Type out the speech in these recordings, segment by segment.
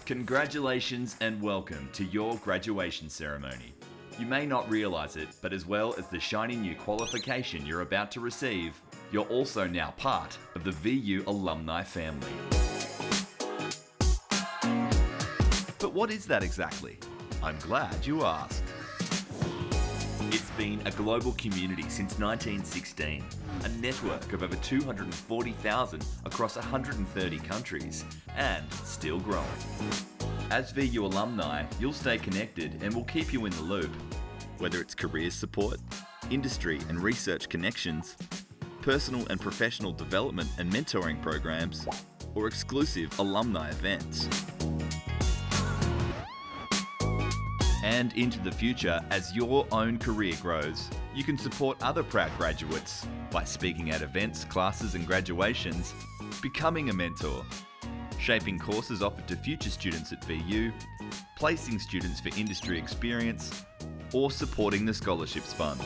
Congratulations and welcome to your graduation ceremony. You may not realise it, but as well as the shiny new qualification you're about to receive, you're also now part of the VU alumni family. But what is that exactly? I'm glad you asked. It's been a global community since 1916, a network of over 240,000 across 130 countries, and still growing. As VU alumni, you'll stay connected and we'll keep you in the loop. Whether it's career support, industry and research connections, personal and professional development and mentoring programs, or exclusive alumni events. And into the future, as your own career grows, you can support other proud graduates by speaking at events, classes and graduations, becoming a mentor, shaping courses offered to future students at VU, placing students for industry experience, or supporting the Scholarships Fund.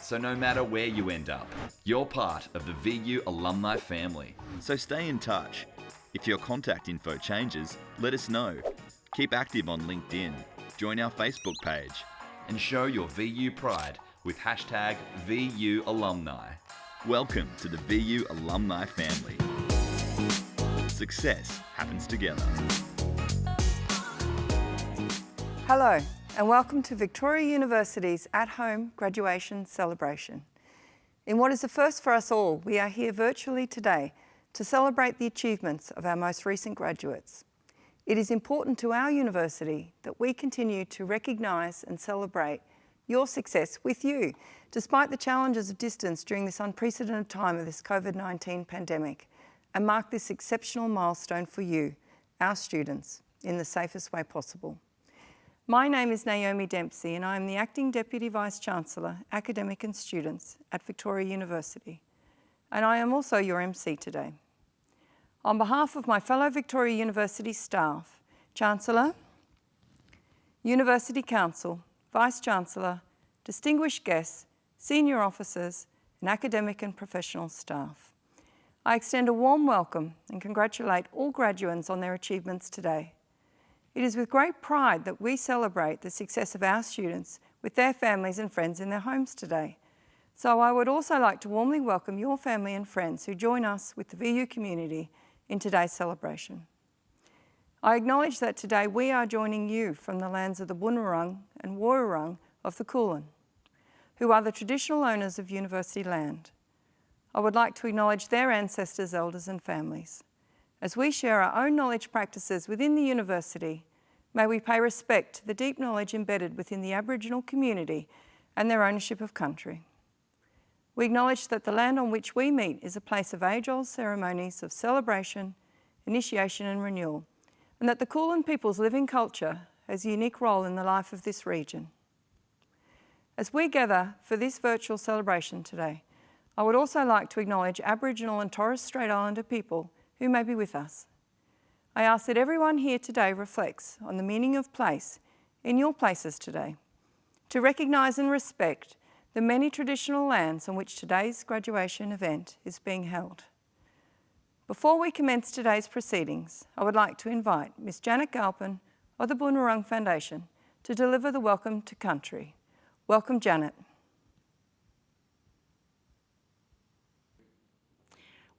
So no matter where you end up, you're part of the VU alumni family. So stay in touch. If your contact info changes, let us know. Keep active on LinkedIn, join our Facebook page, and show your VU pride with hashtag VU alumni. Welcome to the VU alumni family. Success happens together. Hello, and welcome to Victoria University's at-home graduation celebration. In what is a first for us all, we are here virtually today to celebrate the achievements of our most recent graduates. It is important to our university that we continue to recognise and celebrate your success with you, despite the challenges of distance during this unprecedented time of this COVID-19 pandemic, and mark this exceptional milestone for you, our students, in the safest way possible. My name is Naomi Dempsey and I am the Acting Deputy Vice-Chancellor, Academic and Students at Victoria University. And I am also your MC today. On behalf of my fellow Victoria University staff, Chancellor, University Council, Vice-Chancellor, distinguished guests, senior officers and academic and professional staff, I extend a warm welcome and congratulate all graduates on their achievements today. It is with great pride that we celebrate the success of our students with their families and friends in their homes today. So I would also like to warmly welcome your family and friends who join us with the VU community in today's celebration. I acknowledge that today we are joining you from the lands of the Bunurong and Woiwurrung of the Kulin, who are the traditional owners of university land. I would like to acknowledge their ancestors, elders and families. As we share our own knowledge practices within the university, may we pay respect to the deep knowledge embedded within the Aboriginal community and their ownership of country. We acknowledge that the land on which we meet is a place of age-old ceremonies of celebration, initiation and renewal, and that the Kulin people's living culture has a unique role in the life of this region. As we gather for this virtual celebration today, I would also like to acknowledge Aboriginal and Torres Strait Islander people who may be with us. I ask that everyone here today reflects on the meaning of place in your places today, to recognise and respect the many traditional lands on which today's graduation event is being held. Before we commence today's proceedings, I would like to invite Ms. Janet Galpin of the Bunurong Foundation to deliver the welcome to country. Welcome, Janet.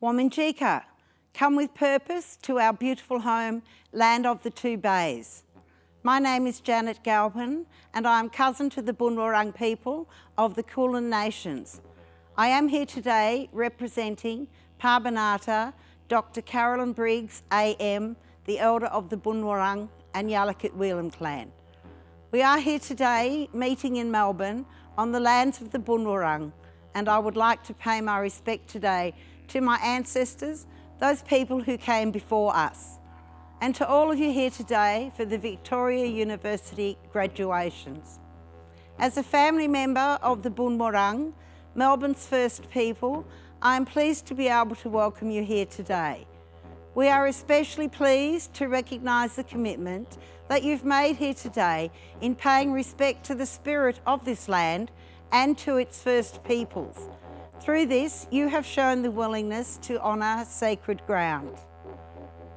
Wominjeka, come with purpose to our beautiful home, land of the two bays. My name is Janet Galpin and I am cousin to the Bunurong people of the Kulin Nations. I am here today representing Parbanata, Dr. Carolyn Briggs, AM, the elder of the Bunurong and Yalukit Wheelam clan. We are here today meeting in Melbourne on the lands of the Bunurong, and I would like to pay my respect today to my ancestors, those people who came before us, and to all of you here today for the Victoria University graduations. As a family member of the Bunurong, Melbourne's first people, I am pleased to be able to welcome you here today. We are especially pleased to recognise the commitment that you've made here today in paying respect to the spirit of this land and to its first peoples. Through this, you have shown the willingness to honour sacred ground.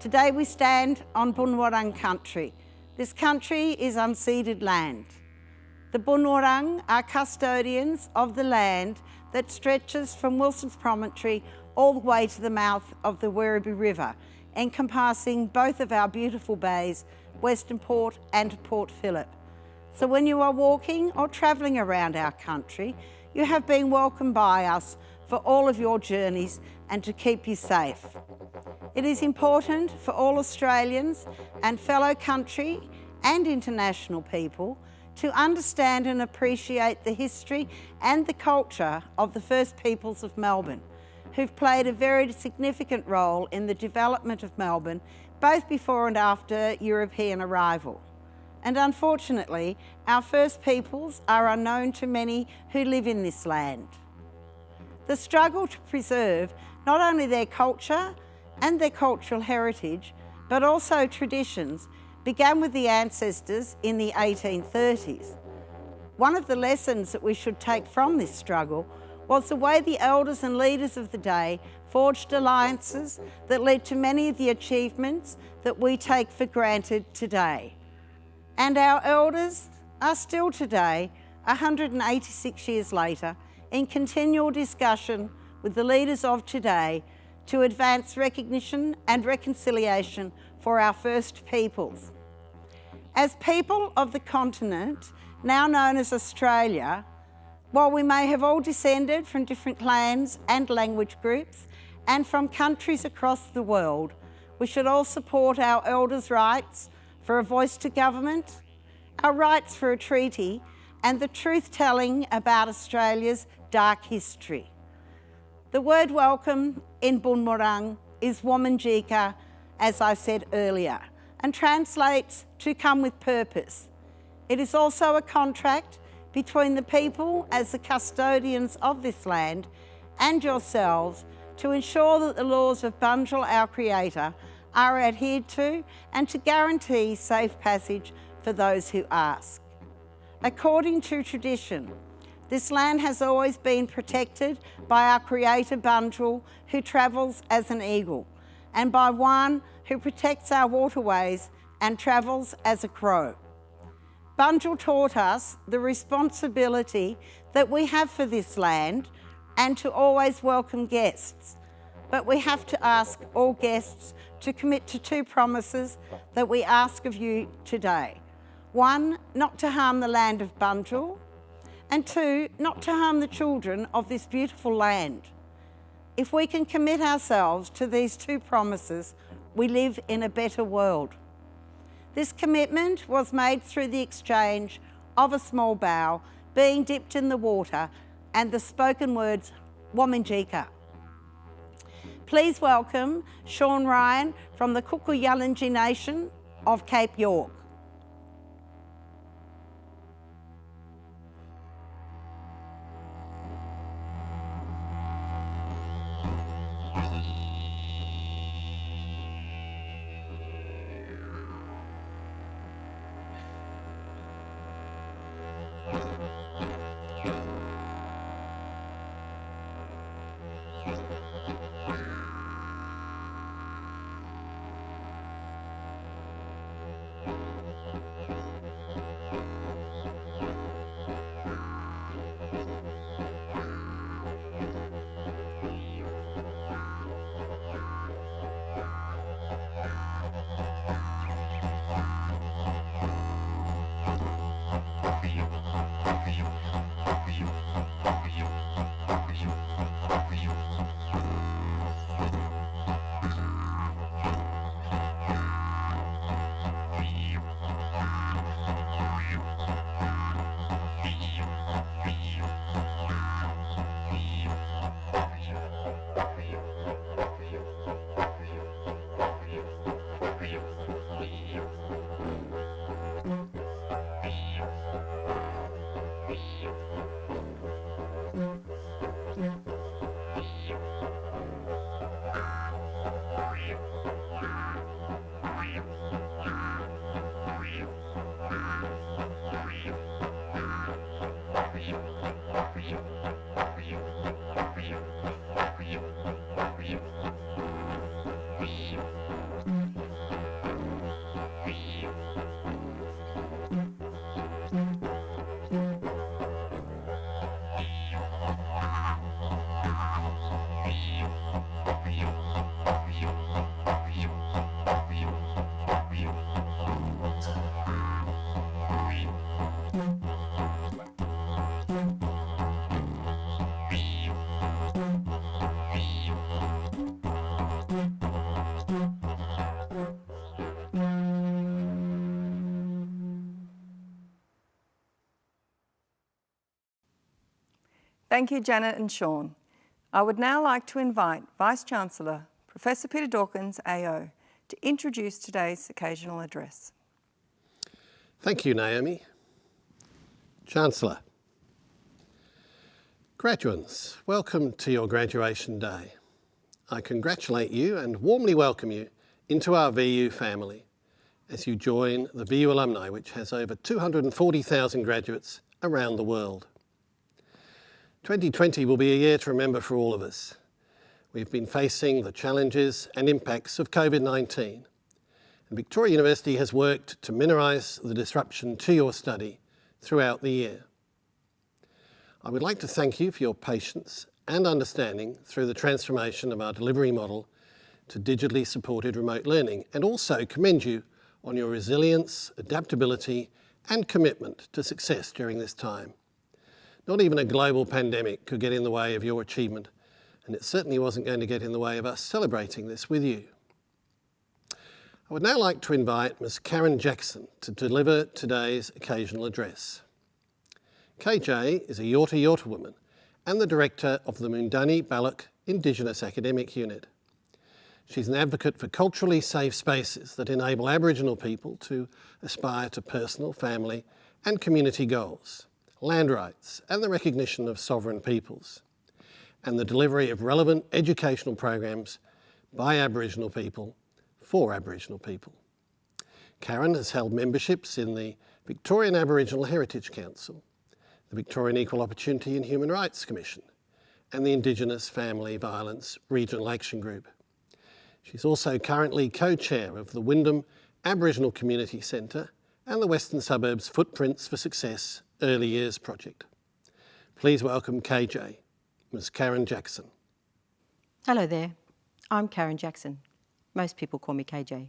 Today we stand on Bunurong country. This country is unceded land. The Bunurong are custodians of the land that stretches from Wilson's Promontory all the way to the mouth of the Werribee River, encompassing both of our beautiful bays, Western Port and Port Phillip. So when you are walking or travelling around our country, you have been welcomed by us for all of your journeys and to keep you safe. It is important for all Australians and fellow country and international people to understand and appreciate the history and the culture of the First Peoples of Melbourne, who've played a very significant role in the development of Melbourne, both before and after European arrival. And unfortunately, our First Peoples are unknown to many who live in this land. The struggle to preserve not only their culture and their cultural heritage, but also traditions, began with the ancestors in the 1830s. One of the lessons that we should take from this struggle was the way the elders and leaders of the day forged alliances that led to many of the achievements that we take for granted today. And our elders are still today, 186 years later, in continual discussion with the leaders of today to advance recognition and reconciliation for our First Peoples. As people of the continent, now known as Australia, while we may have all descended from different clans and language groups and from countries across the world, we should all support our elders' rights for a voice to government, our rights for a treaty, and the truth-telling about Australia's dark history. The word welcome in Bunurong is Wominjeka, as I said earlier, and translates to come with purpose. It is also a contract between the people as the custodians of this land and yourselves to ensure that the laws of Bunjil, our Creator, are adhered to and to guarantee safe passage for those who ask. According to tradition, this land has always been protected by our Creator Bunjil, who travels as an eagle, and by one who protects our waterways and travels as a crow. Bunjil taught us the responsibility that we have for this land and to always welcome guests. But we have to ask all guests to commit to two promises that we ask of you today. One, not to harm the land of Bunjil, and two, not to harm the children of this beautiful land. If we can commit ourselves to these two promises, we live in a better world. This commitment was made through the exchange of a small bow being dipped in the water and the spoken words, Wominjeka. Please welcome Sean Ryan from the Kuku-Yalanji Nation of Cape York. Thank you, Janet and Sean. I would now like to invite Vice-Chancellor, Professor Peter Dawkins, AO, to introduce today's occasional address. Thank you, Naomi. Chancellor. Graduates, welcome to your graduation day. I congratulate you and warmly welcome you into our VU family as you join the VU alumni, which has over 240,000 graduates around the world. 2020 will be a year to remember for all of us. We've been facing the challenges and impacts of COVID-19, and Victoria University has worked to minimise the disruption to your study throughout the year. I would like to thank you for your patience and understanding through the transformation of our delivery model to digitally supported remote learning, and also commend you on your resilience, adaptability and commitment to success during this time. Not even a global pandemic could get in the way of your achievement, and it certainly wasn't going to get in the way of us celebrating this with you. I would now like to invite Ms. Karen Jackson to deliver today's occasional address. KJ is a Yorta Yorta woman and the director of the Moondani Balok Indigenous Academic Unit. She's an advocate for culturally safe spaces that enable Aboriginal people to aspire to personal, family and community goals, land rights and the recognition of sovereign peoples, and the delivery of relevant educational programs by Aboriginal people for Aboriginal people. Karen has held memberships in the Victorian Aboriginal Heritage Council, the Victorian Equal Opportunity and Human Rights Commission, and the Indigenous Family Violence Regional Action Group. She's also currently co-chair of the Wyndham Aboriginal Community Centre and the Western Suburbs Footprints for Success Early Years Project. Please welcome KJ, Ms. Karen Jackson. Hello there, I'm Karen Jackson. Most people call me KJ.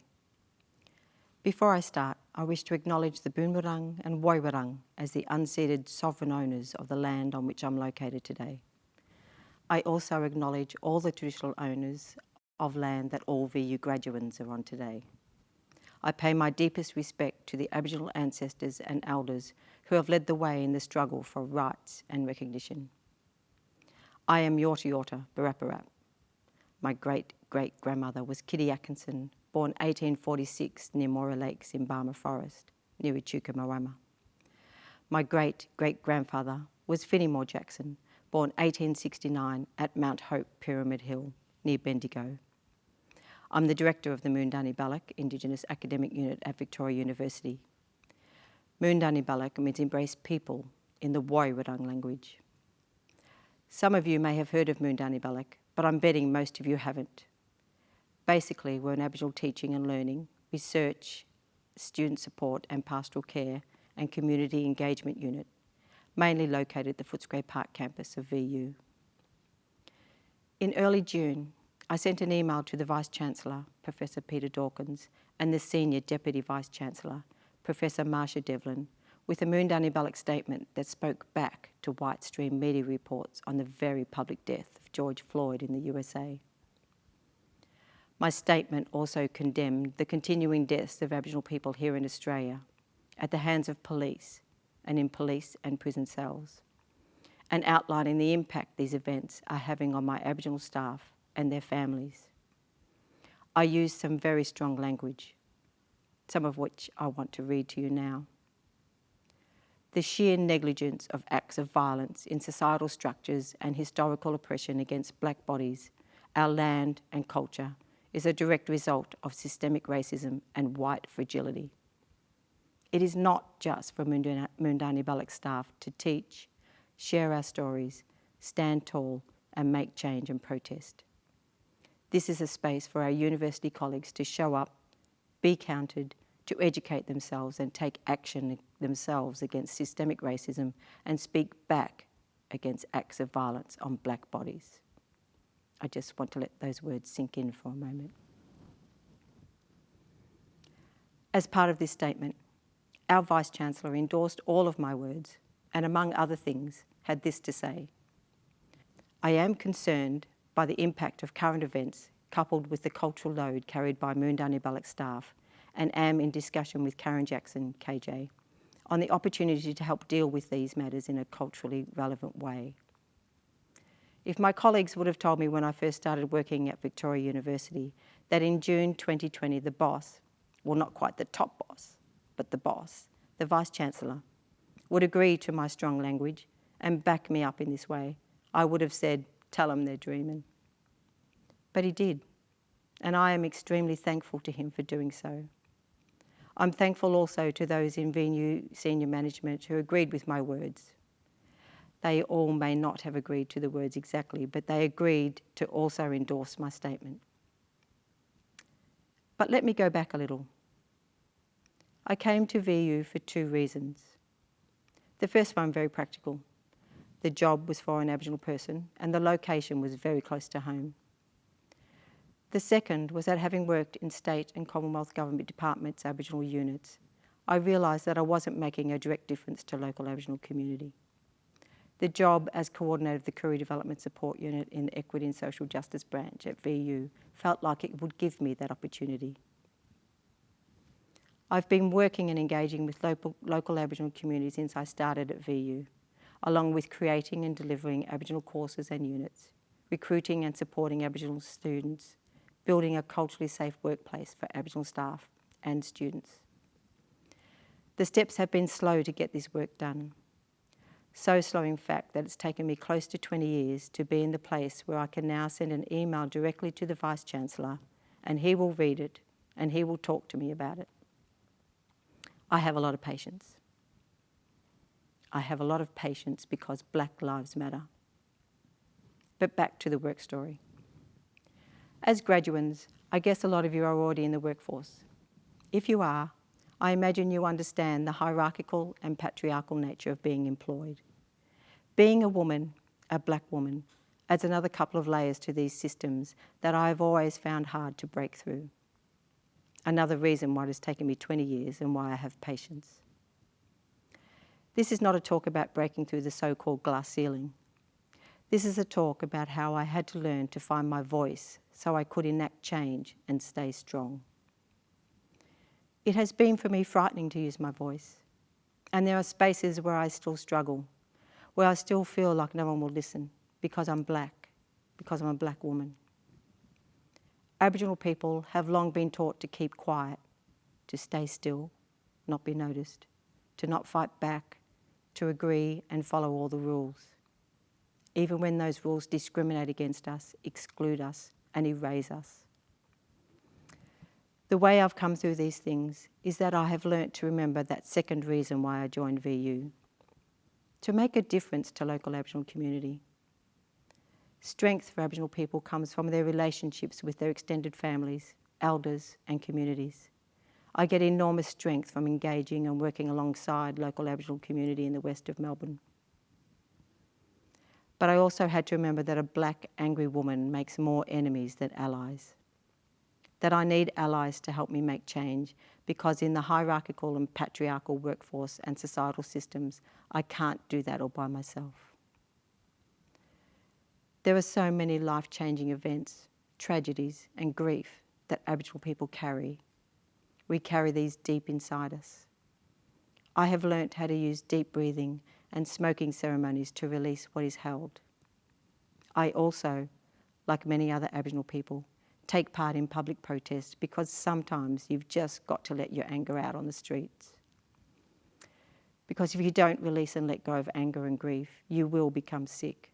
Before I start, I wish to acknowledge the Boonwurrung and Woiwurrung as the unceded sovereign owners of the land on which I'm located today. I also acknowledge all the traditional owners of land that all VU graduates are on today. I pay my deepest respect to the Aboriginal ancestors and elders who have led the way in the struggle for rights and recognition. I am Yorta Yorta Barapparap. My great-great-grandmother was Kitty Atkinson, born 1846 near Moira Lakes in Barmah Forest, near Echuca, Marama. My great-great-grandfather was Finneymore Jackson, born 1869 at Mount Hope Pyramid Hill, near Bendigo. I'm the director of the Moondani Balok Indigenous Academic Unit at Victoria University. Moondani Balok means embrace people in the Woiwurrung language. Some of you may have heard of Moondani Balok, but I'm betting most of you haven't. Basically, we're an Aboriginal teaching and learning, research, student support and pastoral care and community engagement unit, mainly located at the Footscray Park campus of VU. In early June, I sent an email to the Vice-Chancellor, Professor Peter Dawkins, and the Senior Deputy Vice-Chancellor, Professor Marsha Devlin, with a Moondani Balok statement that spoke back to White Stream media reports on the very public death of George Floyd in the USA. My statement also condemned the continuing deaths of Aboriginal people here in Australia at the hands of police and in police and prison cells, and outlining the impact these events are having on my Aboriginal staff and their families. I used some very strong language, some of which I want to read to you now. The sheer negligence of acts of violence in societal structures and historical oppression against black bodies, our land and culture is a direct result of systemic racism and white fragility. It is not just for Moondani Balok staff to teach, share our stories, stand tall and make change and protest. This is a space for our university colleagues to show up, be counted, to educate themselves and take action themselves against systemic racism and speak back against acts of violence on black bodies. I just want to let those words sink in for a moment. As part of this statement, our Vice-Chancellor endorsed all of my words and, among other things, had this to say: I am concerned by the impact of current events coupled with the cultural load carried by Moondani Balok staff, and am in discussion with Karen Jackson, KJ, on the opportunity to help deal with these matters in a culturally relevant way. If my colleagues would have told me when I first started working at Victoria University that in June 2020 the boss, well not quite the top boss, but the boss, the Vice-Chancellor, would agree to my strong language and back me up in this way, I would have said, tell them they're dreaming. But he did, and I am extremely thankful to him for doing so. I'm thankful also to those in VNU senior management who agreed with my words. They all may not have agreed to the words exactly, but they agreed to also endorse my statement. But let me go back a little. I came to VU for 2 reasons. The first one, very practical. The job was for an Aboriginal person and the location was very close to home. The second was that having worked in state and Commonwealth government departments' Aboriginal units, I realised that I wasn't making a direct difference to local Aboriginal community. The job as coordinator of the Career Development Support Unit in the Equity and Social Justice branch at VU felt like it would give me that opportunity. I've been working and engaging with local Aboriginal communities since I started at VU, along with creating and delivering Aboriginal courses and units, recruiting and supporting Aboriginal students, building a culturally safe workplace for Aboriginal staff and students. The steps have been slow to get this work done. So slow, in fact, that it's taken me close to 20 years to be in the place where I can now send an email directly to the Vice-Chancellor and he will read it and he will talk to me about it. I have a lot of patience. I have a lot of patience because Black Lives Matter. But back to the work story. As graduates, I guess a lot of you are already in the workforce. If you are, I imagine you understand the hierarchical and patriarchal nature of being employed. Being a woman, a Black woman, adds another couple of layers to these systems that I have always found hard to break through. Another reason why it has taken me 20 years and why I have patience. This is not a talk about breaking through the so-called glass ceiling. This is a talk about how I had to learn to find my voice so I could enact change and stay strong. It has been for me frightening to use my voice. And there are spaces where I still struggle, where I still feel like no one will listen because I'm Black, because I'm a Black woman. Aboriginal people have long been taught to keep quiet, to stay still, not be noticed, to not fight back, to agree and follow all the rules, even when those rules discriminate against us, exclude us, and erase us. The way I've come through these things is that I have learnt to remember that second reason why I joined VU, to make a difference to local Aboriginal community. Strength for Aboriginal people comes from their relationships with their extended families, elders and communities. I get enormous strength from engaging and working alongside local Aboriginal community in the west of Melbourne. But I also had to remember that a Black angry woman makes more enemies than allies. That I need allies to help me make change because in the hierarchical and patriarchal workforce and societal systems, I can't do that all by myself. There are so many life-changing events, tragedies and grief that Aboriginal people carry. We carry these deep inside us. I have learnt how to use deep breathing and smoking ceremonies to release what is held. I also, like many other Aboriginal people, take part in public protests because sometimes you've just got to let your anger out on the streets. Because if you don't release and let go of anger and grief, you will become sick.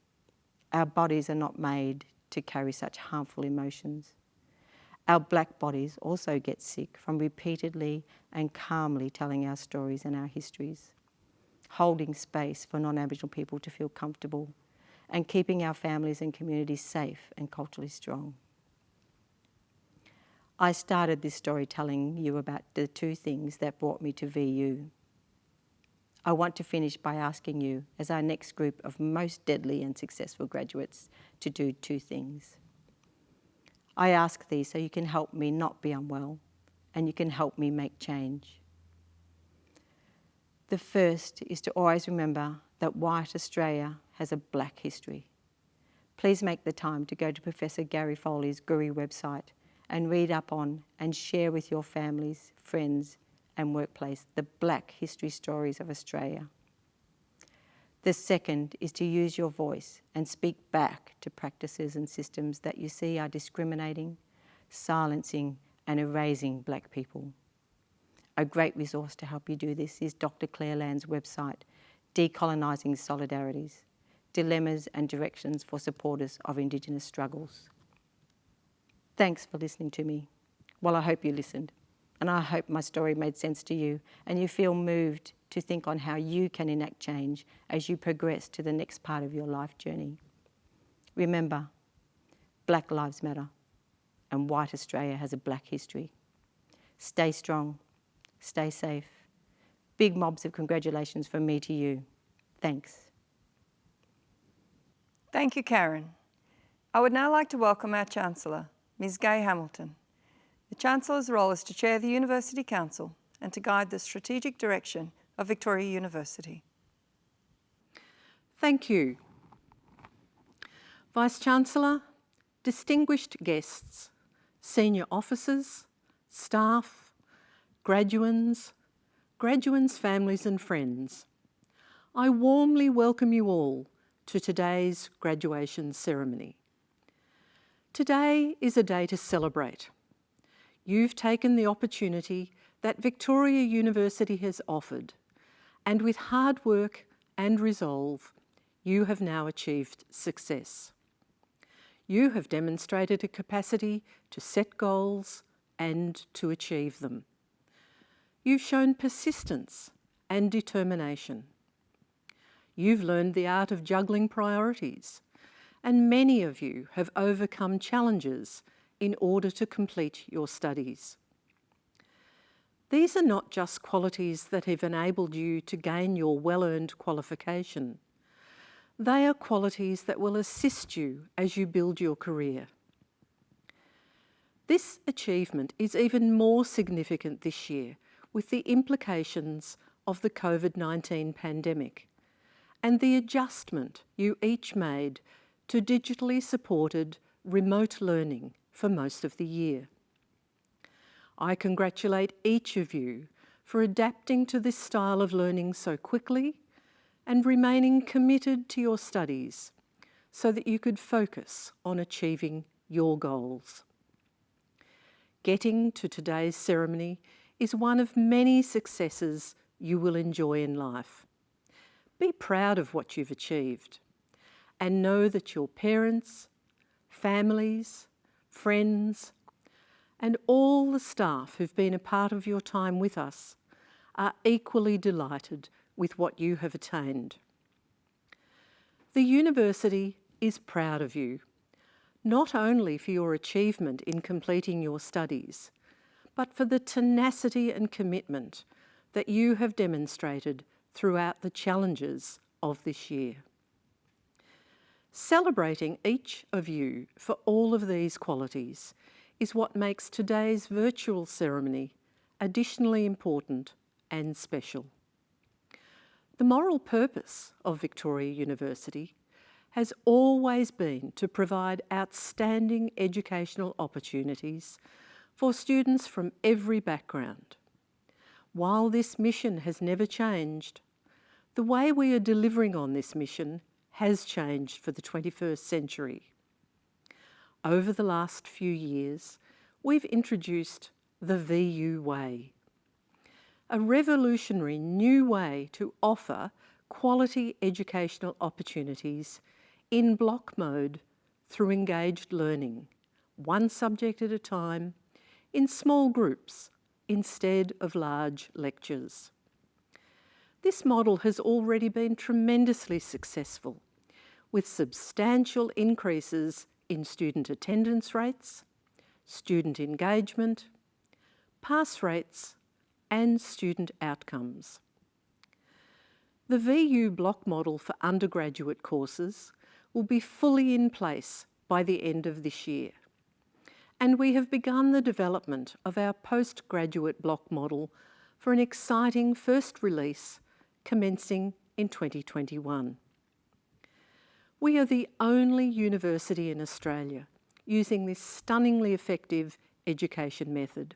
Our bodies are not made to carry such harmful emotions. Our Black bodies also get sick from repeatedly and calmly telling our stories and our histories, holding space for non-Aboriginal people to feel comfortable, and keeping our families and communities safe and culturally strong. I started this story telling you about the 2 things that brought me to VU. I want to finish by asking you, as our next group of most deadly and successful graduates, to do 2 things. I ask these so you can help me not be unwell and you can help me make change. The first is to always remember that white Australia has a Black history. Please make the time to go to Professor Gary Foley's Guri website and read up on and share with your families, friends and workplace the Black history stories of Australia. The second is to use your voice and speak back to practices and systems that you see are discriminating, silencing and erasing Black people. A great resource to help you do this is Dr. Claire Land's website, Decolonising Solidarities, Dilemmas and Directions for Supporters of Indigenous Struggles. Thanks for listening to me. Well, I hope you listened, and I hope my story made sense to you and you feel moved to think on how you can enact change as you progress to the next part of your life journey. Remember, Black Lives Matter, and white Australia has a Black history. Stay strong, stay safe. Big mobs of congratulations from me to you. Thanks. Thank you, Karen. I would now like to welcome our Chancellor, Ms. Gay Hamilton. The Chancellor's role is to chair the University Council and to guide the strategic direction of Victoria University. Thank you. Vice-Chancellor, distinguished guests, senior officers, staff, graduands, families and friends, I warmly welcome you all to today's graduation ceremony. Today is a day to celebrate. You've taken the opportunity that Victoria University has offered, and with hard work and resolve, you have now achieved success. You have demonstrated a capacity to set goals and to achieve them. You've shown persistence and determination. You've learned the art of juggling priorities, and many of you have overcome challenges in order to complete your studies. These are not just qualities that have enabled you to gain your well-earned qualification. They are qualities that will assist you as you build your career. This achievement is even more significant this year with the implications of the COVID-19 pandemic and the adjustment you each made to digitally supported remote learning for most of the year. I congratulate each of you for adapting to this style of learning so quickly and remaining committed to your studies so that you could focus on achieving your goals. Getting to today's ceremony is one of many successes you will enjoy in life. Be proud of what you've achieved and know that your parents, families, friends, and all the staff who've been a part of your time with us are equally delighted with what you have attained. The university is proud of you, not only for your achievement in completing your studies, but for the tenacity and commitment that you have demonstrated throughout the challenges of this year. Celebrating each of you for all of these qualities is what makes today's virtual ceremony additionally important and special. The moral purpose of Victoria University has always been to provide outstanding educational opportunities for students from every background. While this mission has never changed, the way we are delivering on this mission has changed for the 21st century. Over the last few years, we've introduced the VU Way, a revolutionary new way to offer quality educational opportunities in block mode through engaged learning, one subject at a time, in small groups instead of large lectures. This model has already been tremendously successful, with substantial increases in student attendance rates, student engagement, pass rates, and student outcomes. The VU block model for undergraduate courses will be fully in place by the end of this year, and we have begun the development of our postgraduate block model for an exciting first release commencing in 2021. We are the only university in Australia using this stunningly effective education method,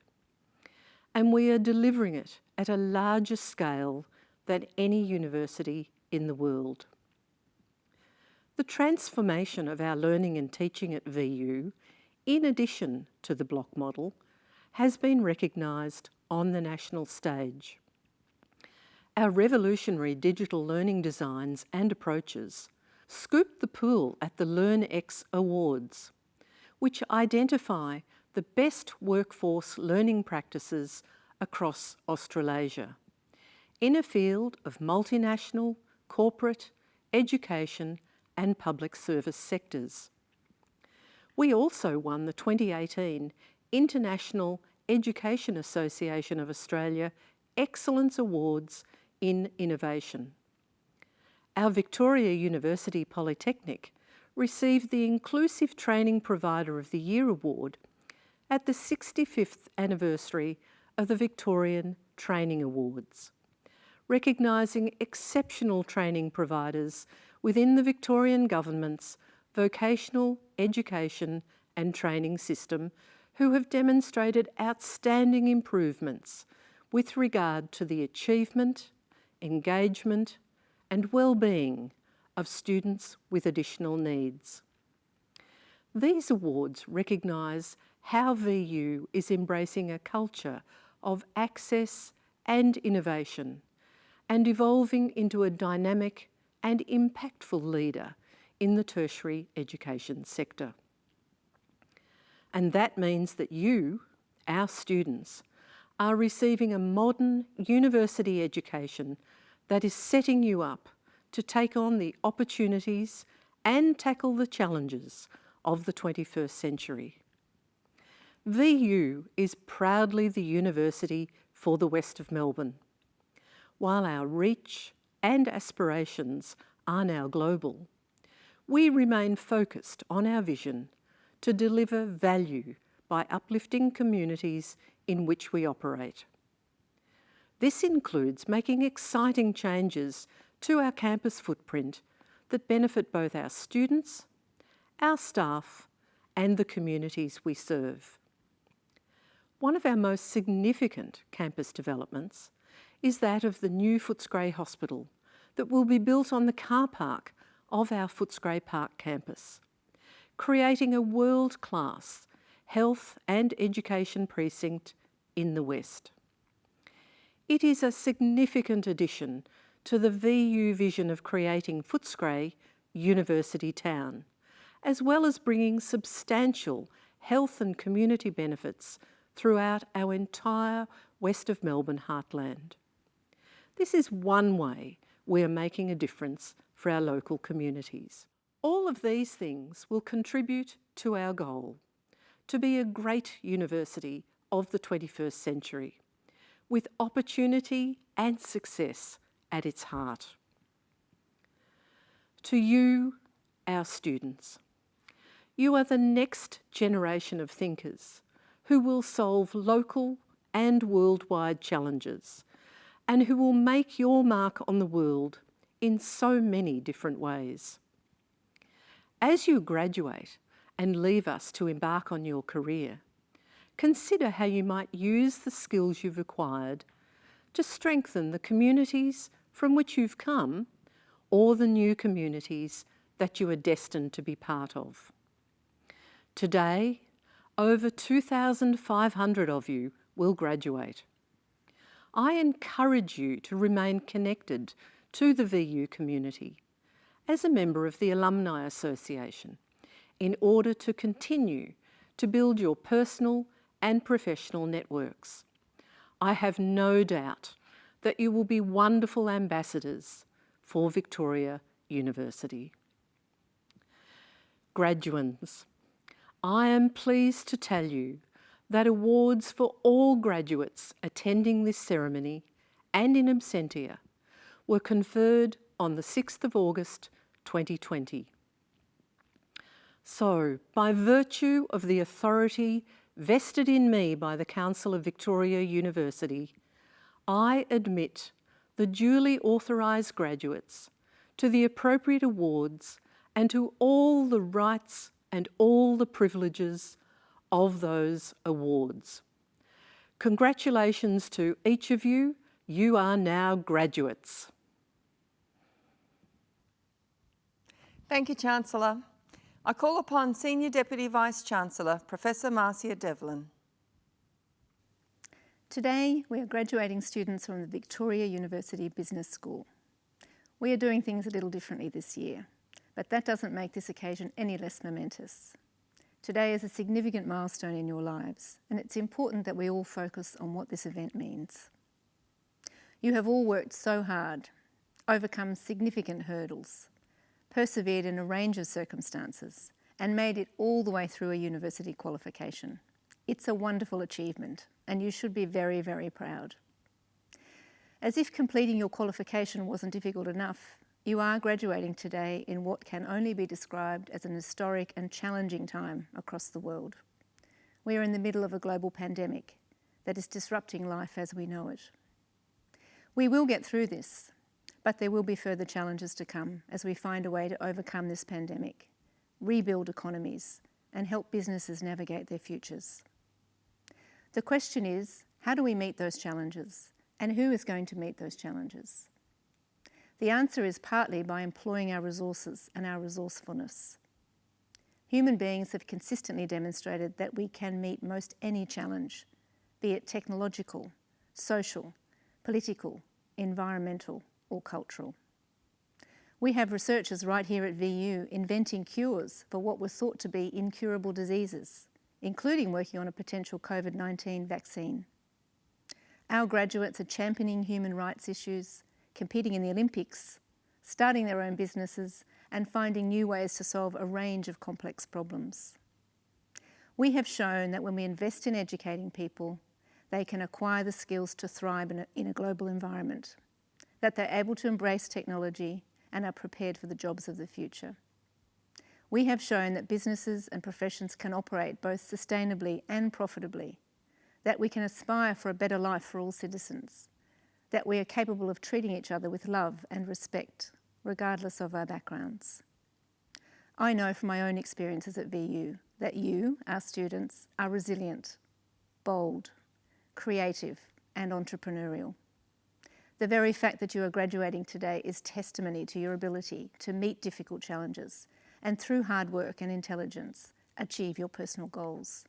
and we are delivering it at a larger scale than any university in the world. The transformation of our learning and teaching at VU, in addition to the block model, has been recognised on the national stage. Our revolutionary digital learning designs and approaches scooped the pool at the LearnX Awards, which identify the best workforce learning practices across Australasia in a field of multinational, corporate, education and public service sectors. We also won the 2018 International Education Association of Australia Excellence Awards in Innovation. Our Victoria University Polytechnic received the Inclusive Training Provider of the Year award at the 65th anniversary of the Victorian Training Awards, recognising exceptional training providers within the Victorian Government's vocational education and training system who have demonstrated outstanding improvements with regard to the achievement, engagement and well-being of students with additional needs. These awards recognise how VU is embracing a culture of access and innovation and evolving into a dynamic and impactful leader in the tertiary education sector. And that means that you, our students, are receiving a modern university education that is setting you up to take on the opportunities and tackle the challenges of the 21st century. VU is proudly the university for the West of Melbourne. While our reach and aspirations are now global, we remain focused on our vision to deliver value by uplifting communities in which we operate. This includes making exciting changes to our campus footprint that benefit both our students, our staff, and the communities we serve. One of our most significant campus developments is that of the new Footscray Hospital that will be built on the car park of our Footscray Park campus, creating a world-class health and education precinct in the West. It is a significant addition to the VU vision of creating Footscray University Town, as well as bringing substantial health and community benefits throughout our entire West of Melbourne heartland. This is one way we are making a difference for our local communities. All of these things will contribute to our goal to be a great university of the 21st century, with opportunity and success at its heart. To you, our students, you are the next generation of thinkers who will solve local and worldwide challenges and who will make your mark on the world in so many different ways. As you graduate and leave us to embark on your career, consider how you might use the skills you've acquired to strengthen the communities from which you've come or the new communities that you are destined to be part of. Today, over 2,500 of you will graduate. I encourage you to remain connected to the VU community as a member of the Alumni Association in order to continue to build your personal and professional networks. I have no doubt that you will be wonderful ambassadors for Victoria University. Graduands, I am pleased to tell you that awards for all graduates attending this ceremony and in absentia were conferred on the 6th of August 2020. So, by virtue of the authority vested in me by the Council of Victoria University, I admit the duly authorised graduates to the appropriate awards and to all the rights and all the privileges of those awards. Congratulations to each of you. You are now graduates. Thank you, Chancellor. I call upon Senior Deputy Vice-Chancellor, Professor Marcia Devlin. Today, we are graduating students from the Victoria University Business School. We are doing things a little differently this year, but that doesn't make this occasion any less momentous. Today is a significant milestone in your lives, and it's important that we all focus on what this event means. You have all worked so hard, overcome significant hurdles, persevered in a range of circumstances, and made it all the way through a university qualification. It's a wonderful achievement, and you should be very, very proud. As if completing your qualification wasn't difficult enough, you are graduating today in what can only be described as an historic and challenging time across the world. We are in the middle of a global pandemic that is disrupting life as we know it. We will get through this, but there will be further challenges to come as we find a way to overcome this pandemic, rebuild economies, and help businesses navigate their futures. The question is, how do we meet those challenges, and who is going to meet those challenges? The answer is partly by employing our resources and our resourcefulness. Human beings have consistently demonstrated that we can meet most any challenge, be it technological, social, political, environmental, or cultural. We have researchers right here at VU inventing cures for what were thought to be incurable diseases, including working on a potential COVID-19 vaccine. Our graduates are championing human rights issues, competing in the Olympics, starting their own businesses, and finding new ways to solve a range of complex problems. We have shown that when we invest in educating people, they can acquire the skills to thrive in a global environment, that they're able to embrace technology and are prepared for the jobs of the future. We have shown that businesses and professions can operate both sustainably and profitably, that we can aspire for a better life for all citizens, that we are capable of treating each other with love and respect, regardless of our backgrounds. I know from my own experiences at VU that you, our students, are resilient, bold, creative, and entrepreneurial. The very fact that you are graduating today is testimony to your ability to meet difficult challenges and through hard work and intelligence, achieve your personal goals.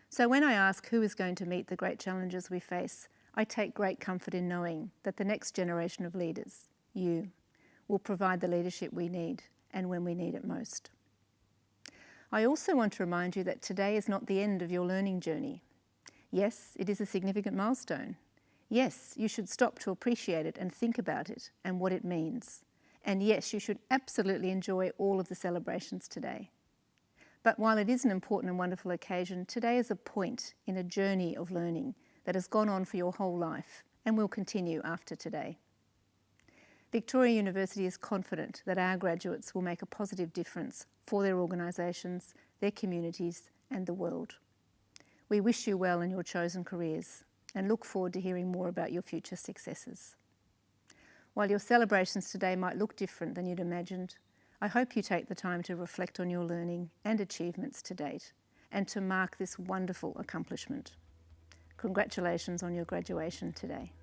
So when I ask who is going to meet the great challenges we face, I take great comfort in knowing that the next generation of leaders, you, will provide the leadership we need and when we need it most. I also want to remind you that today is not the end of your learning journey. Yes, it is a significant milestone. Yes, you should stop to appreciate it and think about it and what it means. And yes, you should absolutely enjoy all of the celebrations today. But while it is an important and wonderful occasion, today is a point in a journey of learning that has gone on for your whole life and will continue after today. Victoria University is confident that our graduates will make a positive difference for their organisations, their communities and the world. We wish you well in your chosen careers and look forward to hearing more about your future successes. While your celebrations today might look different than you'd imagined, I hope you take the time to reflect on your learning and achievements to date and to mark this wonderful accomplishment. Congratulations on your graduation today.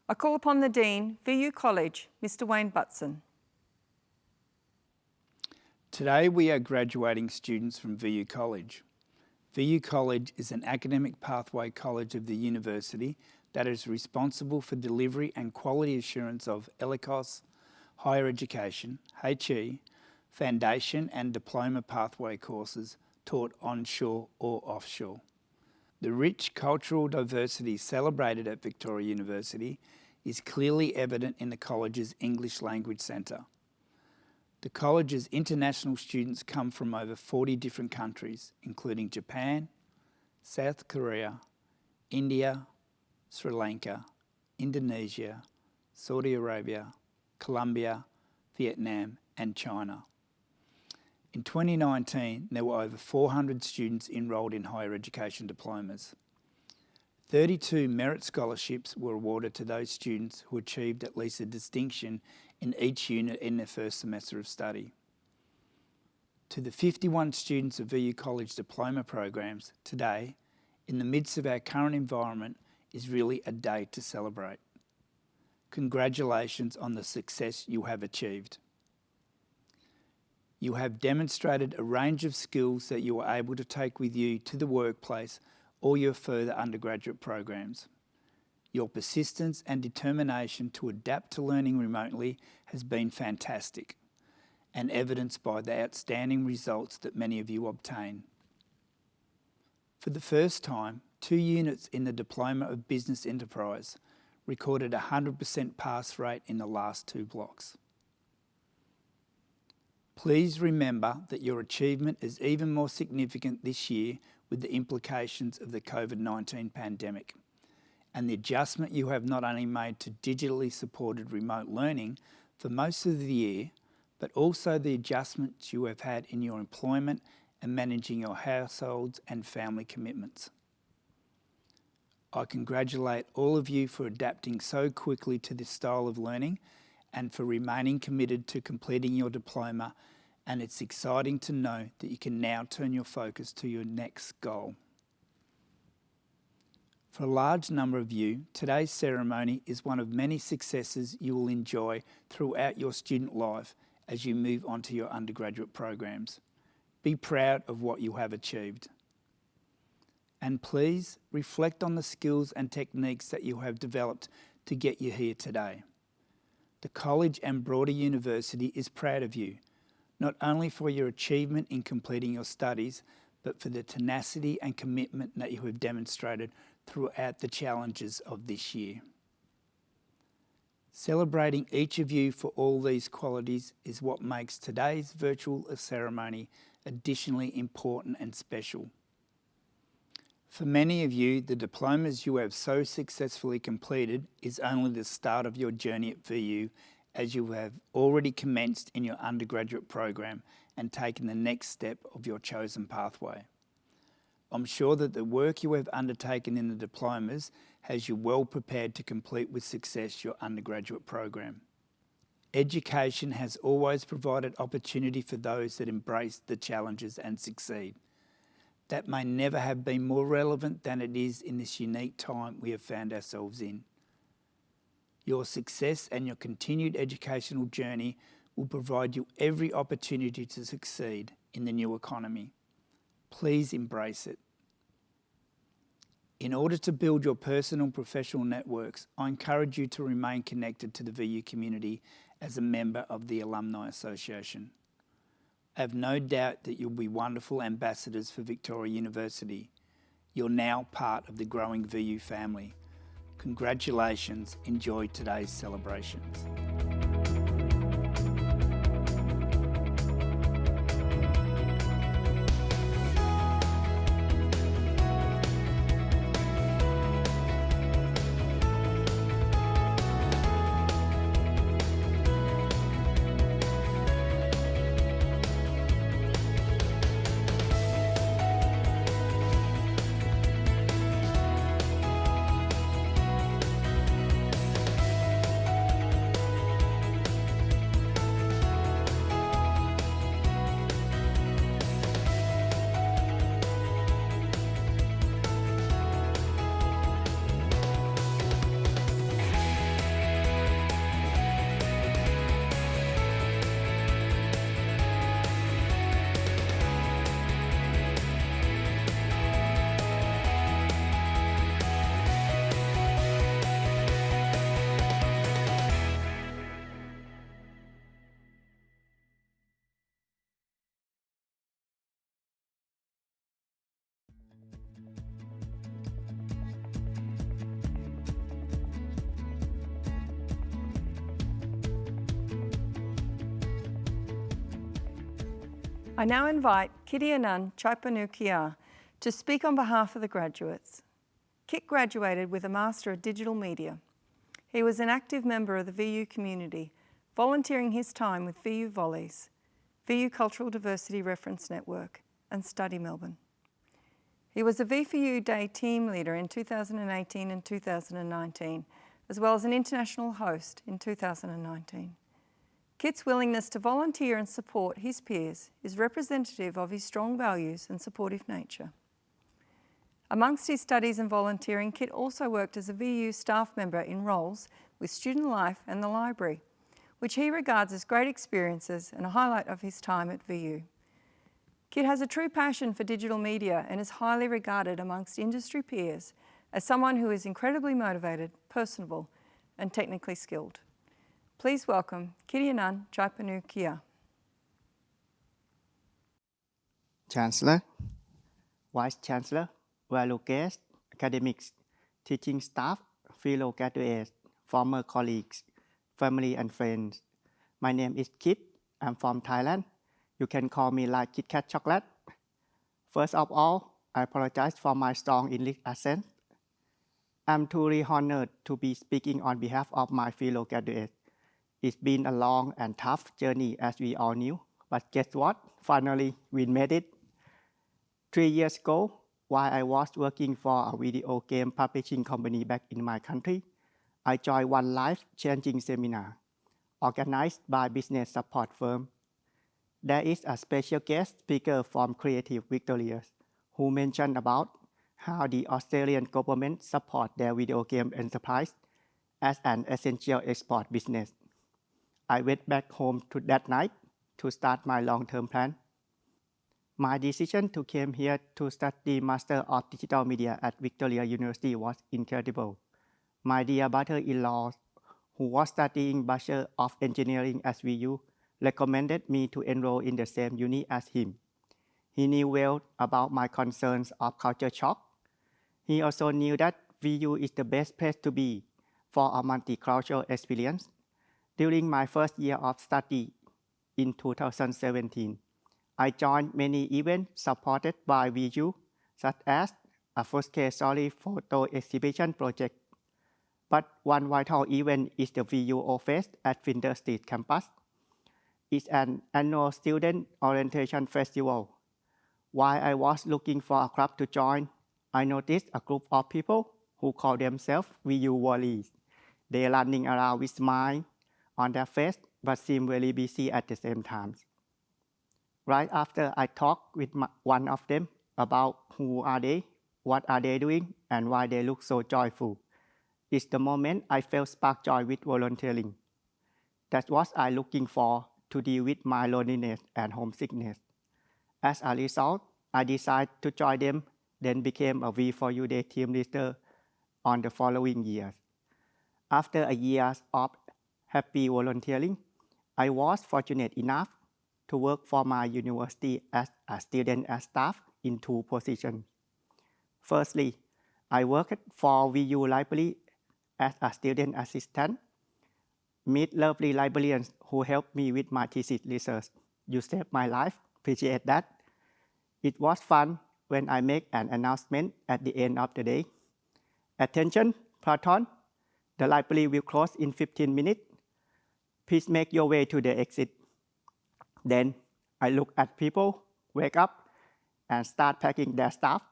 I call upon the Dean, VU College, Mr. Wayne Butson. Today we are graduating students from VU College. VU College is an academic pathway college of the university that is responsible for delivery and quality assurance of ELICOS, higher education, HE, foundation and diploma pathway courses taught onshore or offshore. The rich cultural diversity celebrated at Victoria University is clearly evident in the college's English Language Centre. The college's international students come from over 40 different countries, including Japan, South Korea, India, Sri Lanka, Indonesia, Saudi Arabia, Colombia, Vietnam, and China. In 2019, there were over 400 students enrolled in higher education diplomas. 32 merit scholarships were awarded to those students who achieved at least a distinction in each unit in their first semester of study. To the 51 students of VU College diploma programs, today, in the midst of our current environment, is really a day to celebrate. Congratulations on the success you have achieved. You have demonstrated a range of skills that you are able to take with you to the workplace or your further undergraduate programs. Your persistence and determination to adapt to learning remotely has been fantastic and evidenced by the outstanding results that many of you obtain. For the first time, 2 units in the Diploma of Business Enterprise recorded a 100% pass rate in the last 2 blocks. Please remember that your achievement is even more significant this year with the implications of the COVID-19 pandemic and the adjustment you have not only made to digitally supported remote learning for most of the year, but also the adjustments you have had in your employment and managing your households and family commitments. I congratulate all of you for adapting so quickly to this style of learning and for remaining committed to completing your diploma, and it's exciting to know that you can now turn your focus to your next goal. For a large number of you, today's ceremony is one of many successes you will enjoy throughout your student life as you move on to your undergraduate programs. Be proud of what you have achieved. And please reflect on the skills and techniques that you have developed to get you here today. The college and broader university is proud of you, not only for your achievement in completing your studies, but for the tenacity and commitment that you have demonstrated throughout the challenges of this year. Celebrating each of you for all these qualities is what makes today's virtual ceremony additionally important and special. For many of you, the diplomas you have so successfully completed is only the start of your journey at VU, as you have already commenced in your undergraduate program and taken the next step of your chosen pathway. I'm sure that the work you have undertaken in the diplomas has you well prepared to complete with success your undergraduate program. Education has always provided opportunity for those that embrace the challenges and succeed. That may never have been more relevant than it is in this unique time we have found ourselves in. Your success and your continued educational journey will provide you every opportunity to succeed in the new economy. Please embrace it. In order to build your personal and professional networks, I encourage you to remain connected to the VU community as a member of the Alumni Association. I have no doubt that you'll be wonderful ambassadors for Victoria University. You're now part of the growing VU family. Congratulations, enjoy today's celebrations. I now invite Kitty Anand Chaipanukia to speak on behalf of the graduates. Kit graduated with a Master of Digital Media. He was an active member of the VU community, volunteering his time with VU Volleys, VU Cultural Diversity Reference Network, and Study Melbourne. He was a V4U Day team leader in 2018 and 2019, as well as an international host in 2019. Kit's willingness to volunteer and support his peers is representative of his strong values and supportive nature. Amongst his studies and volunteering, Kit also worked as a VU staff member in roles with Student Life and the Library, which he regards as great experiences and a highlight of his time at VU. Kit has a true passion for digital media and is highly regarded amongst industry peers as someone who is incredibly motivated, personable, and technically skilled. Please welcome Kitty Anand Chaipanukia. Chancellor, Vice Chancellor, valued guests, academics, teaching staff, fellow graduates, former colleagues, family and friends. My name is Kit. I'm from Thailand. You can call me like Kit Kat Chocolate. First of all, I apologize for my strong English accent. I'm truly honored to be speaking on behalf of my fellow graduates. It's been a long and tough journey, as we all knew, but guess what? Finally, we made it. 3 years ago, while I was working for a video game publishing company back in my country, I joined one life-changing seminar organized by business support firm. There is a special guest speaker from Creative Victoria who mentioned about how the Australian government support their video game enterprise as an essential export business. I went back home that night to start my long-term plan. My decision to come here to study Master of Digital Media at Victoria University was incredible. My dear brother-in-law, who was studying Bachelor of Engineering at VU, recommended me to enroll in the same uni as him. He knew well about my concerns of culture shock. He also knew that VU is the best place to be for a multicultural experience. During my first year of study in 2017, I joined many events supported by VU, such as a first-case story photo exhibition project. But one vital event is the VU Fest at Flinders Street campus. It's an annual student orientation festival. While I was looking for a club to join, I noticed a group of people who call themselves VU Warriors. They're running around with smiles on their face, but seem very busy at the same time. Right after I talked with one of them about who are they, what are they doing, and why they look so joyful, it's the moment I felt spark joy with volunteering. That's what I'm looking for to deal with my loneliness and homesickness. As a result, I decided to join them, then became a V4U Day team leader on the following years. After a year of happy volunteering, I was fortunate enough to work for my university as a student and staff in 2 positions. Firstly, I worked for VU Library as a student assistant. Meet lovely librarians who helped me with my thesis research. You saved my life. Appreciate that. It was fun when I make an announcement at the end of the day. Attention, patron, the library will close in 15 minutes. Please make your way to the exit. Then I look at people, wake up, and start packing their stuff.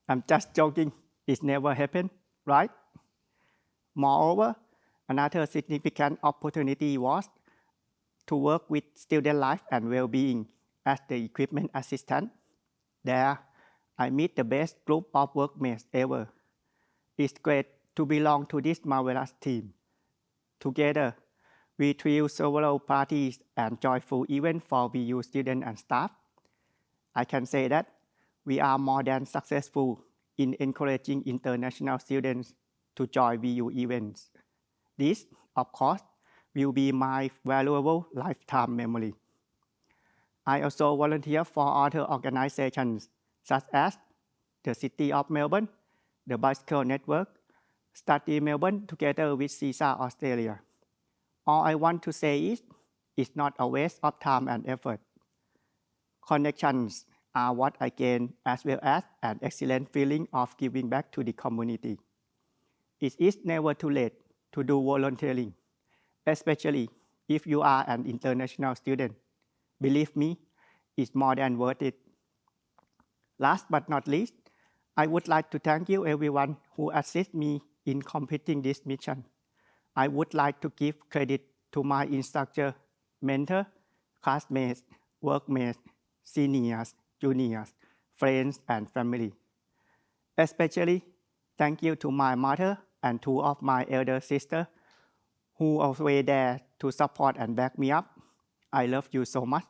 I'm just joking. It never happened, right? Moreover, another significant opportunity was to work with student life and well-being as the equipment assistant. There, I meet the best group of workmates ever. It's great to belong to this marvelous team. Together, we threw several parties and joyful events for VU students and staff. I can say that we are more than successful in encouraging international students to join VU events. This, of course, will be my valuable lifetime memory. I also volunteer for other organizations such as the City of Melbourne, the Bicycle Network, Study Melbourne together with CISA Australia. All I want to say is, it's not a waste of time and effort. Connections are what I gain, as well as an excellent feeling of giving back to the community. It is never too late to do volunteering, especially if you are an international student. Believe me, it's more than worth it. Last but not least, I would like to thank you everyone who assisted me in completing this mission. I would like to give credit to my instructor, mentor, classmates, workmates, seniors, juniors, friends, and family. Especially thank you to my mother and two of my elder sisters who are always there to support and back me up. I love you so much.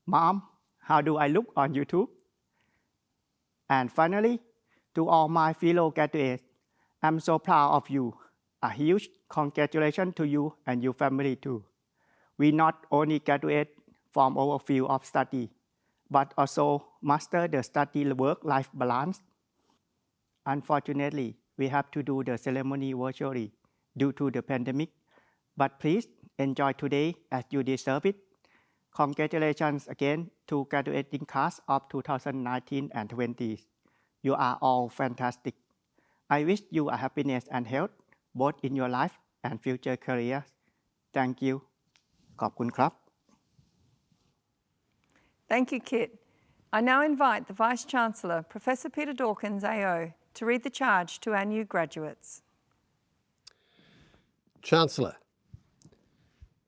Mom, how do I look on YouTube? And finally, to all my fellow graduates, I'm so proud of you. A huge congratulations to you and your family too. We not only graduate from our field of study, but also master the study-work-life balance. Unfortunately, we have to do the ceremony virtually due to the pandemic, but please enjoy today as you deserve it. Congratulations again to graduating class of 2019 and 20. You are all fantastic. I wish you a happiness and health, both in your life and future careers. Thank you. ขอบคุณครับ Thank you, Kit. I now invite the Vice-Chancellor, Professor Peter Dawkins, AO, to read the charge to our new graduates. Chancellor,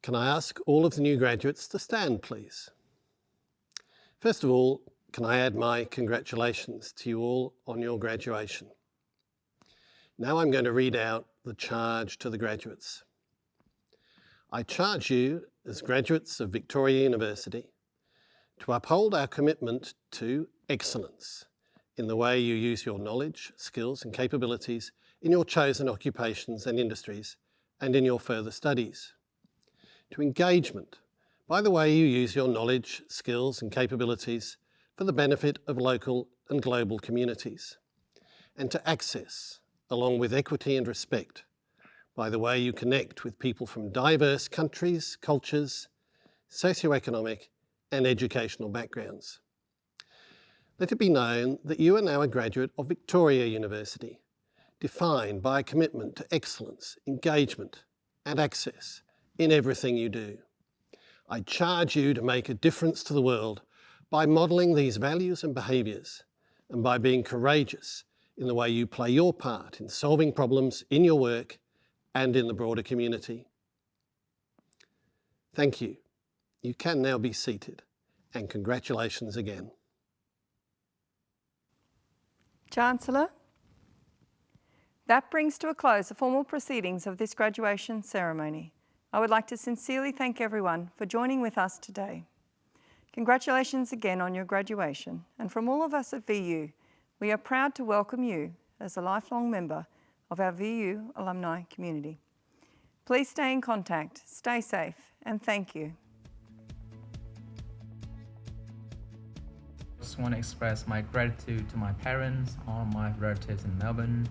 can I ask all of the new graduates to stand, please? First of all, can I add my congratulations to you all on your graduation? Now I'm going to read out the charge to the graduates. I charge you, as graduates of Victoria University, to uphold our commitment to excellence in the way you use your knowledge, skills and capabilities in your chosen occupations and industries and in your further studies. To engagement by the way you use your knowledge, skills and capabilities for the benefit of local and global communities. And to access, along with equity and respect, by the way you connect with people from diverse countries, cultures, socioeconomic and educational backgrounds. Let it be known that you are now a graduate of Victoria University, defined by a commitment to excellence, engagement and access in everything you do. I charge you to make a difference to the world by modelling these values and behaviours and by being courageous in the way you play your part in solving problems in your work and in the broader community. Thank you. You can now be seated, and congratulations again. Chancellor, that brings to a close the formal proceedings of this graduation ceremony. I would like to sincerely thank everyone for joining with us today. Congratulations again on your graduation, and from all of us at VU, we are proud to welcome you as a lifelong member of our VU alumni community. Please stay in contact, stay safe, and thank you. I just want to express my gratitude to my parents, all my relatives in Melbourne,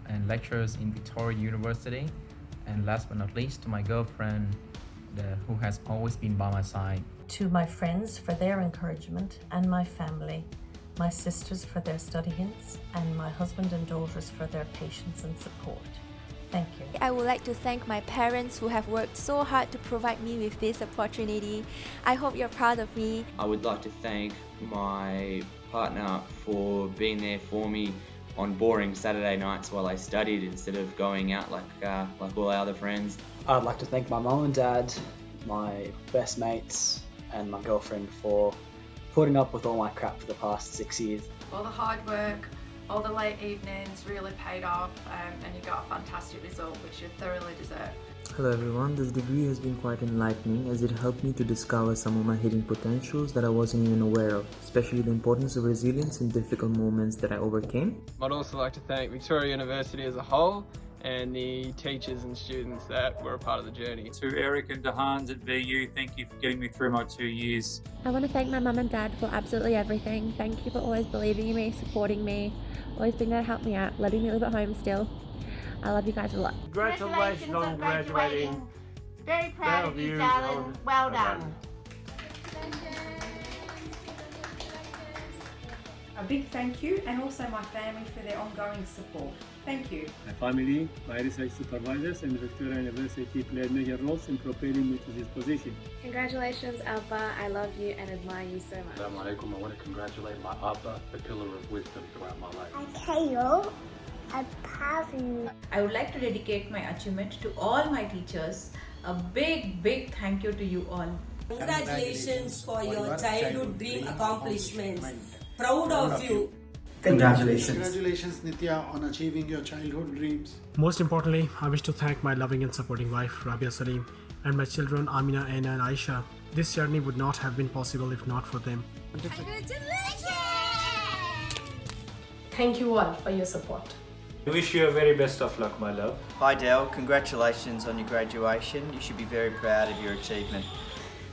and lecturers in Victoria University, and last but not least, to my girlfriend, who has always been by my side. To my friends for their encouragement, and my family, my sisters for their study hints, and my husband and daughters for their patience and support. Thank you. I would like to thank my parents who have worked so hard to provide me with this opportunity. I hope you're proud of me. I would like to thank my partner for being there for me on boring Saturday nights while I studied instead of going out like all our other friends. I'd like to thank my mum and dad, my best mates and my girlfriend for putting up with all my crap for the past 6 years. All the hard work, all the late evenings really paid off, and you got a fantastic result which you thoroughly deserve. Hello everyone, this degree has been quite enlightening as it helped me to discover some of my hidden potentials that I wasn't even aware of, especially the importance of resilience in difficult moments that I overcame. I'd also like to thank Victoria University as a whole and the teachers and students that were a part of the journey. To Eric and Dehans at VU, thank you for getting me through my 2 years. I want to thank my mum and dad for absolutely everything. Thank you for always believing in me, supporting me, always being there to help me out, letting me live at home still. I love you guys a lot. Congratulations on graduating. Very proud of you, darling. Well done. A big thank you, and also my family for their ongoing support. Thank you. My family, my research supervisors, and Victoria University played major roles in preparing me to this position. Congratulations, Abba. I love you and admire you so much. Assalamu alaikum. I want to congratulate my Abba, the pillar of wisdom throughout my life. I would like to dedicate my achievement to all my teachers. A big thank you to you all. Congratulations for your childhood dream accomplishments. Proud of you. Congratulations. Congratulations, Nitya, on achieving your childhood dreams. Most importantly, I wish to thank my loving and supporting wife, Rabia Salim, and my children, Amina, Anna, and Aisha. This journey would not have been possible if not for them. Congratulations! Thank you all for your support. I wish you a very best of luck, my love. Hi Del, congratulations on your graduation. You should be very proud of your achievement.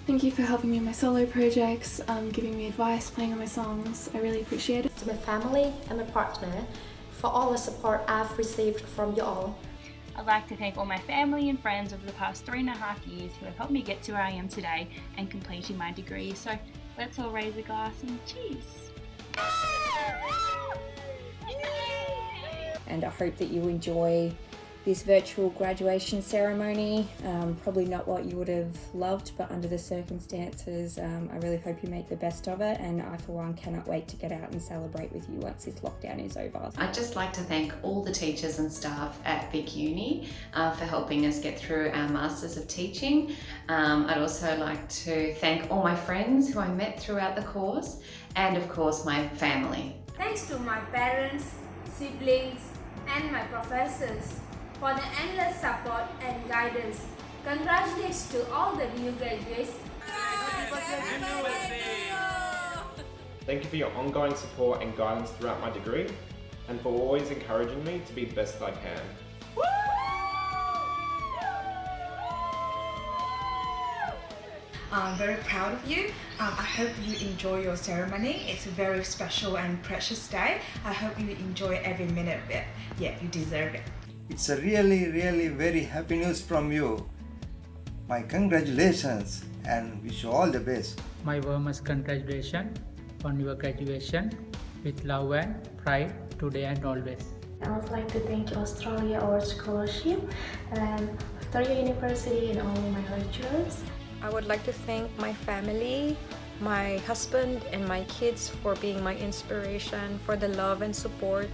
Thank you for helping me in my solo projects, giving me advice, playing on my songs. I really appreciate it. To my family and my partner for all the support I've received from you all. I'd like to thank all my family and friends over the past 3.5 years who have helped me get to where I am today and completing my degree. So let's all raise a glass and cheers. And I hope that you enjoy this virtual graduation ceremony. Probably not what you would have loved, but under the circumstances, I really hope you make the best of it, and I for one cannot wait to get out and celebrate with you once this lockdown is over. I'd just like to thank all the teachers and staff at Vic Uni for helping us get through our Masters of Teaching. I'd also like to thank all my friends who I met throughout the course, and of course my family. Thanks to my parents, siblings, and my professors for the endless support and guidance. Congratulations to all the new graduates. Thank you for your ongoing support and guidance throughout my degree, and for always encouraging me to be the best I can. I'm very proud of you. I hope you enjoy your ceremony. It's a very special and precious day. I hope you enjoy every minute of it. Yeah, you deserve it. It's a really very happy news from you. My congratulations and wish you all the best. My warmest congratulations on your graduation with love and pride today and always. I would like to thank Australia Award Scholarship and Victoria University and all my lecturers. I would like to thank my family, my husband and my kids for being my inspiration, for the love and support.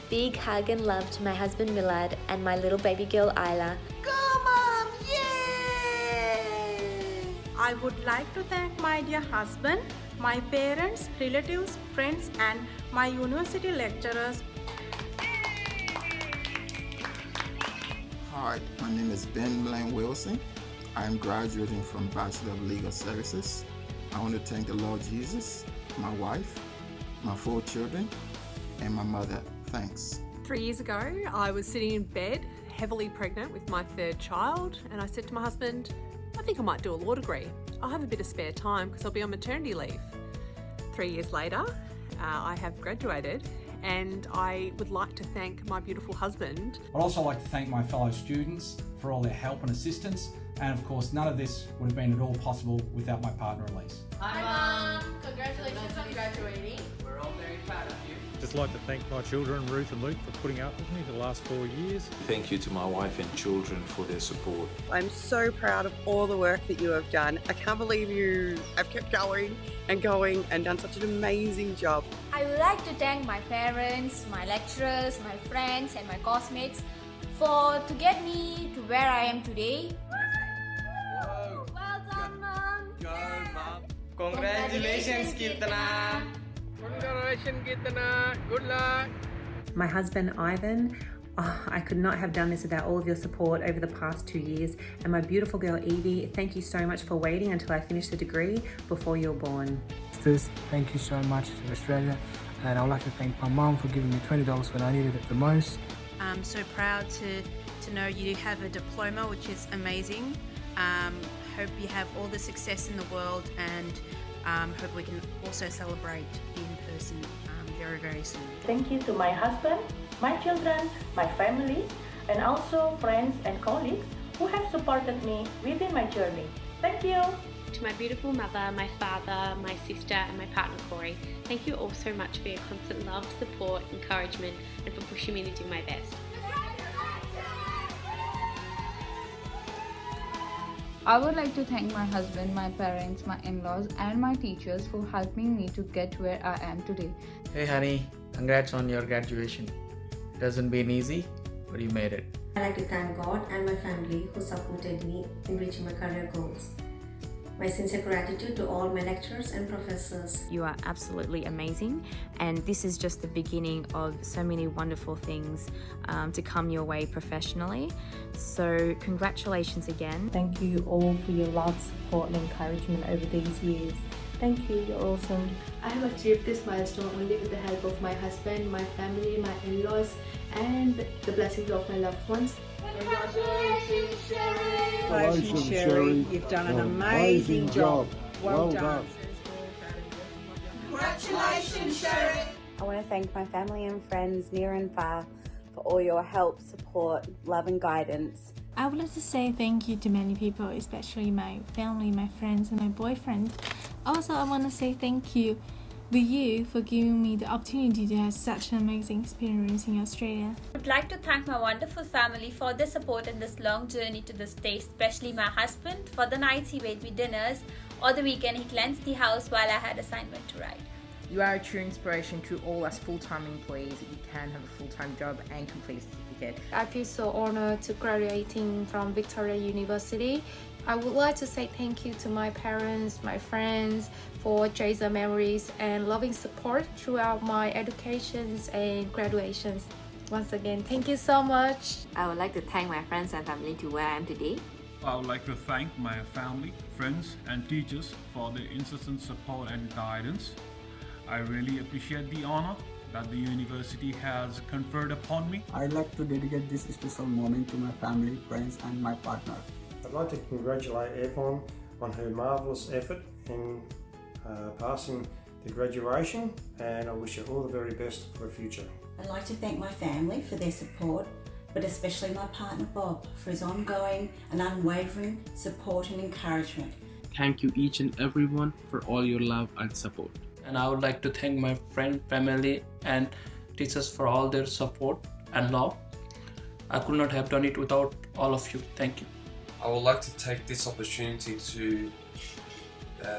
Big hug and love to my husband Milad and my little baby girl Isla. Go Mom! Yay! I would like to thank my dear husband, my parents, relatives, friends and my university lecturers. Hi, my name is Blaine Wilson. I am graduating from Bachelor of Legal Services. I want to thank the Lord Jesus, my wife, my 4 children, and my mother. Thanks. 3 years ago, I was sitting in bed, heavily pregnant with my 3rd child, and I said to my husband, I think I might do a law degree. I'll have a bit of spare time because I'll be on maternity leave. 3 years later, I have graduated, and I would like to thank my beautiful husband. I'd also like to thank my fellow students for all their help and assistance, and of course none of this would have been at all possible without my partner Elise. Hi Mom! Congratulations on graduating. We're all very proud of you. Just like to thank my children, Ruth and Luke, for putting up with me for the last 4 years. Thank you to my wife and children for their support. I'm so proud of all the work that you have done. I can't believe you have kept going and done such an amazing job. I would like to thank my parents, my lecturers, my friends and my classmates to get me to where I am today. Whoa. Well done, Mom! Go, Mom! Congratulations, Kirtana! Congratulations, Kirtana! Good luck! My husband, Ivan, I could not have done this without all of your support over the past 2 years. And my beautiful girl, Evie, thank you so much for waiting until I finished the degree before you were born. Sisters, thank you so much to Australia. And I'd like to thank my mum for giving me $20 when I needed it the most. I'm so proud to know you have a diploma, which is amazing. Hope you have all the success in the world, and hope we can also celebrate in person very soon. Thank you to my husband, my children, my family, and also friends and colleagues who have supported me within my journey. Thank you. To my beautiful mother, my father, my sister and my partner Corey, thank you all so much for your constant love, support, encouragement and for pushing me to do my best. I would like to thank my husband, my parents, my in-laws and my teachers for helping me to get where I am today. Hey honey, congrats on your graduation. It hasn't been easy, but you made it. I'd like to thank God and my family who supported me in reaching my career goals. My sincere gratitude to all my lecturers and professors. You are absolutely amazing, and this is just the beginning of so many wonderful things to come your way professionally. So congratulations again. Thank you all for your love, support and encouragement over these years. Thank you, you're awesome. I have achieved this milestone only with the help of my husband, my family, my in-laws and the blessings of my loved ones. Congratulations, Sherry. You've done an amazing job. Well done. Congratulations, Sherry. I want to thank my family and friends near and far for all your help, support, love and guidance. I would like to say thank you to many people, especially my family, my friends and my boyfriend. Also, I want to say thank you to you for giving me the opportunity to have such an amazing experience in Australia. I would like to thank my wonderful family for their support in this long journey to this day, especially my husband for the nights he made me dinners or the weekend he cleansed the house while I had assignment to write. You are a true inspiration to all us full-time employees that you can have a full-time job and complete a certificate. I feel so honored to graduating from Victoria University. I would like to say thank you to my parents, my friends for treasure memories and loving support throughout my educations and graduations. Once again, thank you so much. I would like to thank my friends and family to where I am today. I would like to thank my family, friends and teachers for their incessant support and guidance. I really appreciate the honor that the university has conferred upon me. I'd like to dedicate this special moment to my family, friends and my partner. I'd like to congratulate Yvonne on her marvellous effort in passing the graduation, and I wish her all the very best for her future. I'd like to thank my family for their support, but especially my partner Bob for his ongoing and unwavering support and encouragement. Thank you each and everyone for all your love and support. And I would like to thank my friend, family and teachers for all their support and love. I could not have done it without all of you. Thank you. I would like to take this opportunity to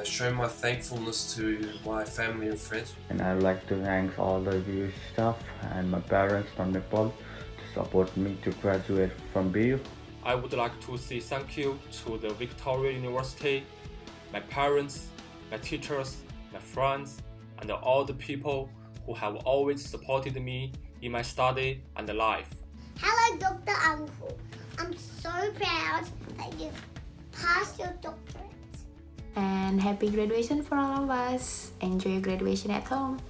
show my thankfulness to my family and friends. And I would like to thank all the Jewish staff and my parents from Nepal to support me to graduate from BU. I would like to say thank you to the Victoria University, my parents, my teachers, my friends, and all the people who have always supported me in my study and life. Hello, Dr. Uncle. I'm so proud that you've passed your doctorate. And happy graduation for all of us. Enjoy your graduation at home.